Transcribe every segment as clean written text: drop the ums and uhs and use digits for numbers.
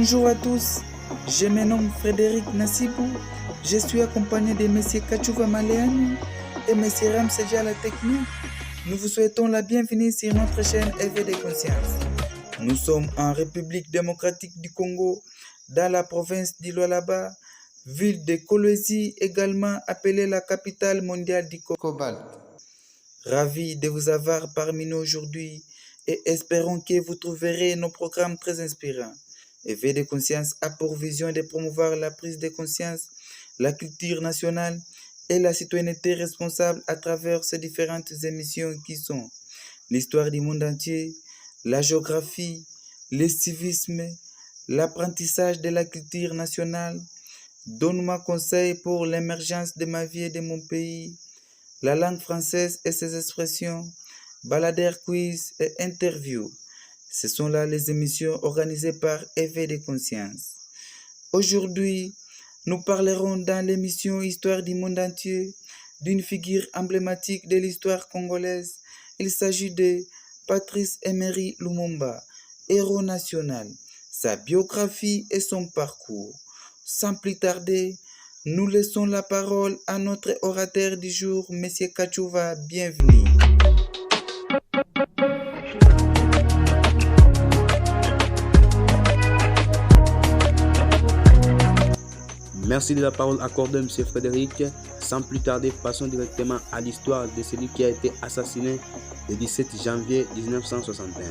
Bonjour à tous, je me nomme Frédéric Nassibou, je suis accompagné de M. Kachouva Maleani et M. Ramseja à la technique. Nous vous souhaitons la bienvenue sur notre chaîne Éveil de conscience. Nous sommes en République démocratique du Congo, dans la province d'Ilualaba, ville de Kolwezi, également appelée la capitale mondiale du cobalt. Ravi de vous avoir parmi nous aujourd'hui et espérons que vous trouverez nos programmes très inspirants. Éveil de conscience a pour vision de promouvoir la prise de conscience, la culture nationale et la citoyenneté responsable à travers ces différentes émissions qui sont l'histoire du monde entier, la géographie, le civisme, l'apprentissage de la culture nationale, donne-moi conseil pour l'émergence de ma vie et de mon pays, la langue française et ses expressions, baladeur quiz et interview. Ce sont là les émissions organisées par Éveil de conscience. Aujourd'hui, nous parlerons dans l'émission Histoire du monde entier d'une figure emblématique de l'histoire congolaise. Il s'agit de Patrice Emery Lumumba, héros national, sa biographie et son parcours. Sans plus tarder, nous laissons la parole à notre orateur du jour, M. Kachouva. Bienvenue. Merci de la parole accordée, M. Frédéric. Sans plus tarder, passons directement à l'histoire de celui qui a été assassiné le 17 janvier 1961.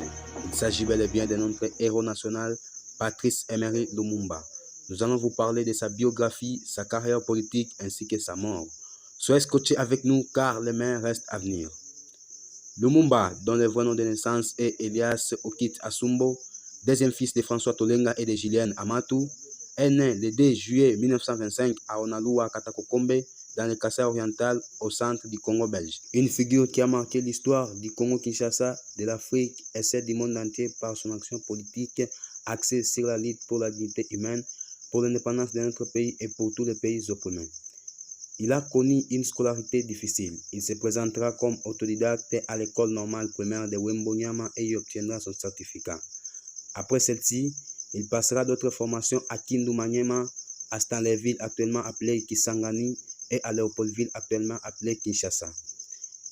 Il s'agit bel et bien de notre héros national, Patrice Emery Lumumba. Nous allons vous parler de sa biographie, sa carrière politique ainsi que sa mort. Soyez scotchés avec nous car les mains restent à venir. Lumumba, dont le vrai nom de naissance est Elias Okit Asumbo, deuxième fils de François Tolenga et de Julienne Amatou, est né le 2 juillet 1925 à Onalua, Katakokombe, dans le Kassai oriental, au centre du Congo belge. Une figure qui a marqué l'histoire du Congo-Kinshasa, de l'Afrique et celle du monde entier par son action politique axée sur la lutte pour la dignité humaine, pour l'indépendance de notre pays et pour tous les pays opprimés. Il a connu une scolarité difficile. Il se présentera comme autodidacte à l'école normale primaire de Wembonyama et y obtiendra son certificat. Après celle-ci, il passera d'autres formations à Kindu Maniema, à Stanleyville actuellement appelé Kisangani et à Léopoldville actuellement appelé Kinshasa.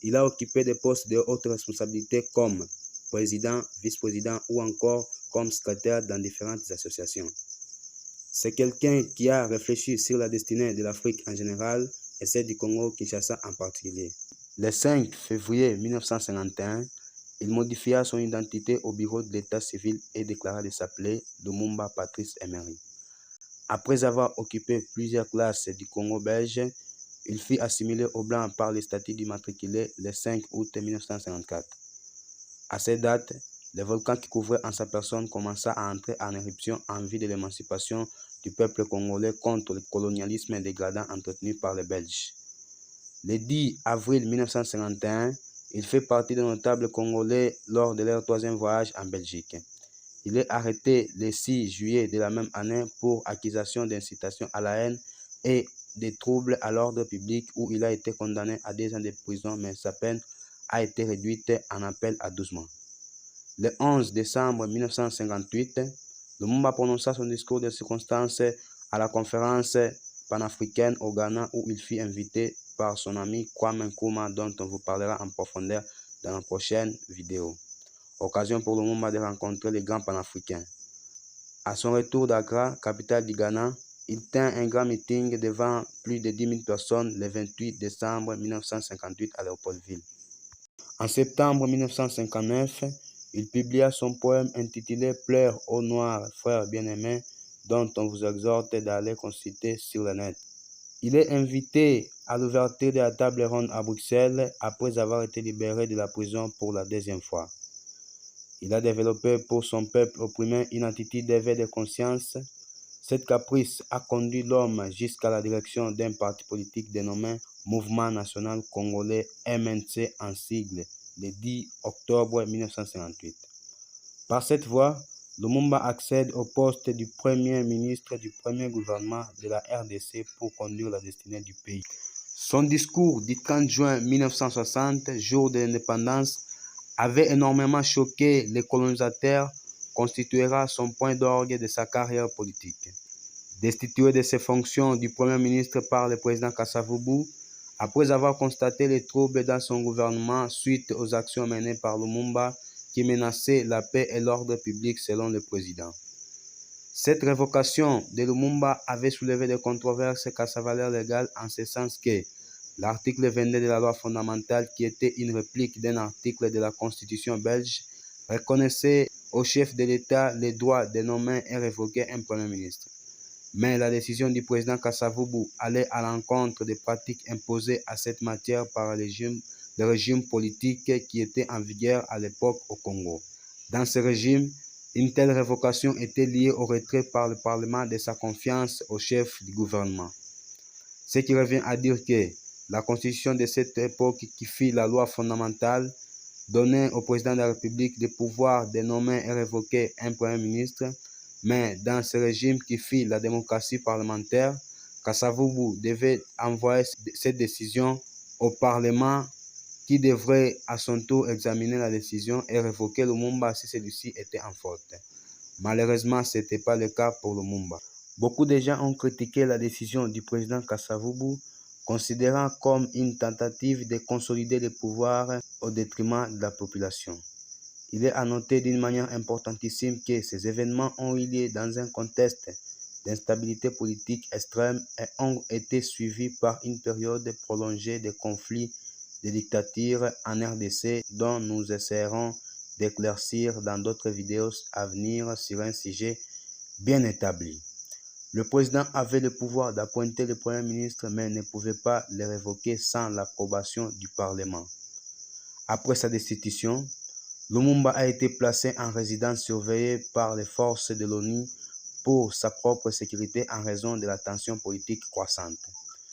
Il a occupé des postes de haute responsabilité comme président, vice-président ou encore comme secrétaire dans différentes associations. C'est quelqu'un qui a réfléchi sur la destinée de l'Afrique en général et celle du Congo-Kinshasa en particulier. Le 5 février 1951, il modifia son identité au bureau de l'état civil et déclara de s'appeler Lumumba Patrice Emery. Après avoir occupé plusieurs classes du Congo belge, il fut assimilé aux Blancs par les statuts d'immatriculé le 5 août 1954. À cette date, le volcan qui couvrait en sa personne commença à entrer en éruption en vue de l'émancipation du peuple congolais contre le colonialisme dégradant entretenu par les Belges. Le 10 avril 1951, il fait partie des notables congolais lors de leur troisième voyage en Belgique. Il est arrêté le 6 juillet de la même année pour accusation d'incitation à la haine et des troubles à l'ordre public où il a été condamné à 2 ans de prison, mais sa peine a été réduite en appel à 12 mois. Le 11 décembre 1958, Lumumba prononça son discours de circonstance à la conférence panafricaine au Ghana où il fut invité par son ami Kwame Nkrumah dont on vous parlera en profondeur dans la prochaine vidéo. Occasion pour Lumumba de rencontrer les grands panafricains. À son retour d'Accra, capitale du Ghana, il tint un grand meeting devant plus de 10 000 personnes le 28 décembre 1958 à Léopoldville. En septembre 1959, il publia son poème intitulé « Pleure, ô Noirs, frères bien-aimés » dont on vous exhorte d'aller consulter sur le net. Il est invité à l'ouverture de la table ronde à Bruxelles après avoir été libéré de la prison pour la 2e fois. Il a développé pour son peuple opprimé une attitude d'éveil de conscience. Cette caprice a conduit l'homme jusqu'à la direction d'un parti politique dénommé Mouvement National Congolais MNC en sigle, le 10 octobre 1958. Par cette voie, Lumumba accède au poste du Premier ministre du premier gouvernement de la RDC pour conduire la destinée du pays. Son discours du 30 juin 1960, jour de l'indépendance, avait énormément choqué les colonisateurs constituera son point d'orgue de sa carrière politique. Destitué de ses fonctions du Premier ministre par le président Kasavubu, après avoir constaté les troubles dans son gouvernement suite aux actions menées par Lumumba qui menaçaient la paix et l'ordre public selon le président. Cette révocation de Lumumba avait soulevé des controverses quant à sa valeur légale en ce sens que l'article 22 de la loi fondamentale, qui était une réplique d'un article de la Constitution belge, reconnaissait au chef de l'État le droit de nommer et révoquer un Premier ministre. Mais la décision du président Kasavubu allait à l'encontre des pratiques imposées à cette matière par le régime politique qui était en vigueur à l'époque au Congo. Dans ce régime, une telle révocation était liée au retrait par le Parlement de sa confiance au chef du gouvernement. Ce qui revient à dire que la constitution de cette époque, qui fit la loi fondamentale, donnait au président de la République le pouvoir de nommer et révoquer un Premier ministre, mais dans ce régime qui fit la démocratie parlementaire, Kasavubu devait envoyer cette décision au Parlement qui devrait à son tour examiner la décision et révoquer Lumumba si celui-ci était en faute. Malheureusement, ce n'était pas le cas pour Lumumba. Beaucoup de gens ont critiqué la décision du président Kasavubu, considérant comme une tentative de consolider le pouvoir au détriment de la population. Il est à noter d'une manière importantissime que ces événements ont eu lieu dans un contexte d'instabilité politique extrême et ont été suivis par une période prolongée de conflits de dictature en RDC dont nous essaierons d'éclaircir dans d'autres vidéos à venir sur un sujet bien établi. Le président avait le pouvoir d'appointer le Premier ministre mais ne pouvait pas le révoquer sans l'approbation du Parlement. Après sa destitution, Lumumba a été placé en résidence surveillée par les forces de l'ONU pour sa propre sécurité en raison de la tension politique croissante.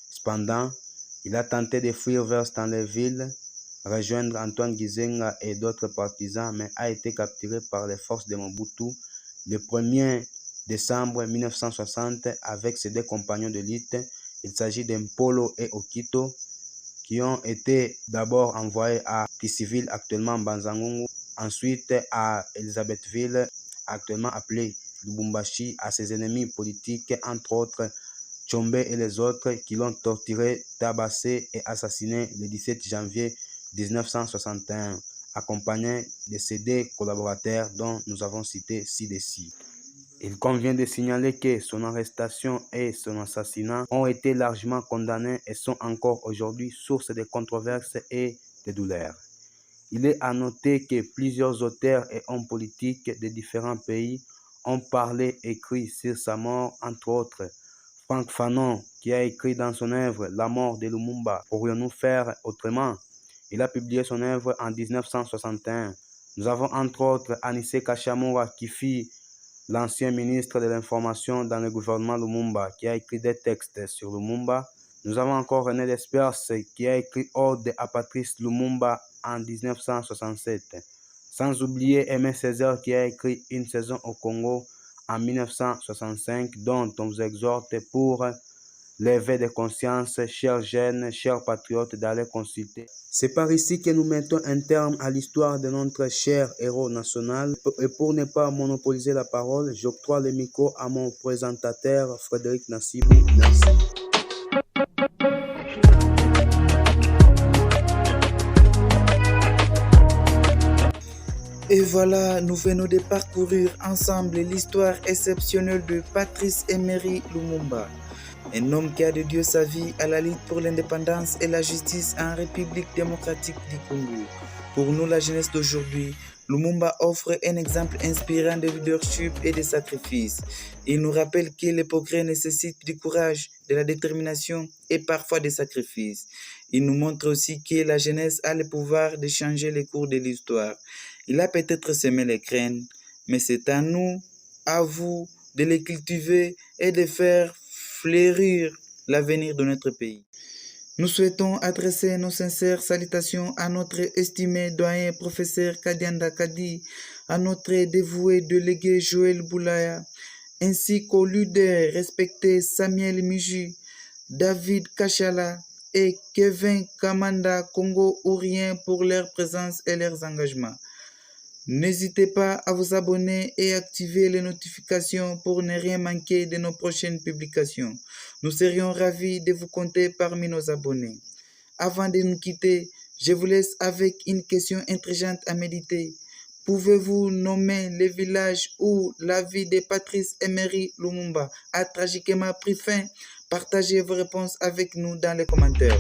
Cependant, il a tenté de fuir vers Stanleyville, rejoindre Antoine Gizenga et d'autres partisans, mais a été capturé par les forces de Mobutu le 1er décembre 1960 avec ses deux compagnons de lutte. Il s'agit d'Mpolo et Okito, qui ont été d'abord envoyés à Kissiville, actuellement Banzangungu, ensuite à Elisabethville, actuellement appelée Lubumbashi, à ses ennemis politiques, entre autres Tchombe et les autres, qui l'ont torturé, tabassé et assassiné le 17 janvier 1961, accompagné de ses deux collaborateurs dont nous avons cité ci-dessus. Il convient de signaler que son arrestation et son assassinat ont été largement condamnés et sont encore aujourd'hui source de controverses et de douleurs. Il est à noter que plusieurs auteurs et hommes politiques de différents pays ont parlé et écrit sur sa mort, entre autres Franck Fanon, qui a écrit dans son œuvre « La mort de Lumumba, pourrions-nous faire autrement ?» Il a publié son œuvre en 1961. Nous avons entre autres Anissé Kachamura, qui fut l'ancien ministre de l'Information dans le gouvernement Lumumba, qui a écrit des textes sur Lumumba. Nous avons encore René Despers, qui a écrit Ode à Patrice Lumumba en 1967. Sans oublier Aimé Césaire, qui a écrit Une saison au Congo en 1965, dont on vous exhorte pour l'éveil de conscience, chers jeunes, chers patriotes, d'aller consulter. C'est par ici que nous mettons un terme à l'histoire de notre cher héros national. Et pour ne pas monopoliser la parole, j'octroie le micro à mon présentateur Frédéric Nassibou. Merci. Et voilà, nous venons de parcourir ensemble l'histoire exceptionnelle de Patrice Emery Lumumba, un homme qui a dédié sa vie à la lutte pour l'indépendance et la justice en République démocratique du Congo. Pour nous, la jeunesse d'aujourd'hui, Lumumba offre un exemple inspirant de leadership et de sacrifice. Il nous rappelle que les progrès nécessitent du courage, de la détermination et parfois des sacrifices. Il nous montre aussi que la jeunesse a le pouvoir de changer les cours de l'histoire. Il a peut-être semé les graines, mais c'est à nous, à vous, de les cultiver et de faire fleurir l'avenir de notre pays. Nous souhaitons adresser nos sincères salutations à notre estimé doyen professeur Kadianda Kadi, à notre dévoué délégué Joël Boulaya, ainsi qu'aux leaders respectés Samuel Miju, David Kachala et Kevin Kamanda Congo Ourien pour leur présence et leurs engagements. N'hésitez pas à vous abonner et activer les notifications pour ne rien manquer de nos prochaines publications. Nous serions ravis de vous compter parmi nos abonnés. Avant de nous quitter, je vous laisse avec une question intelligente à méditer. Pouvez-vous nommer le village où la vie de Patrice Emery Lumumba a tragiquement pris fin? Partagez vos réponses avec nous dans les commentaires.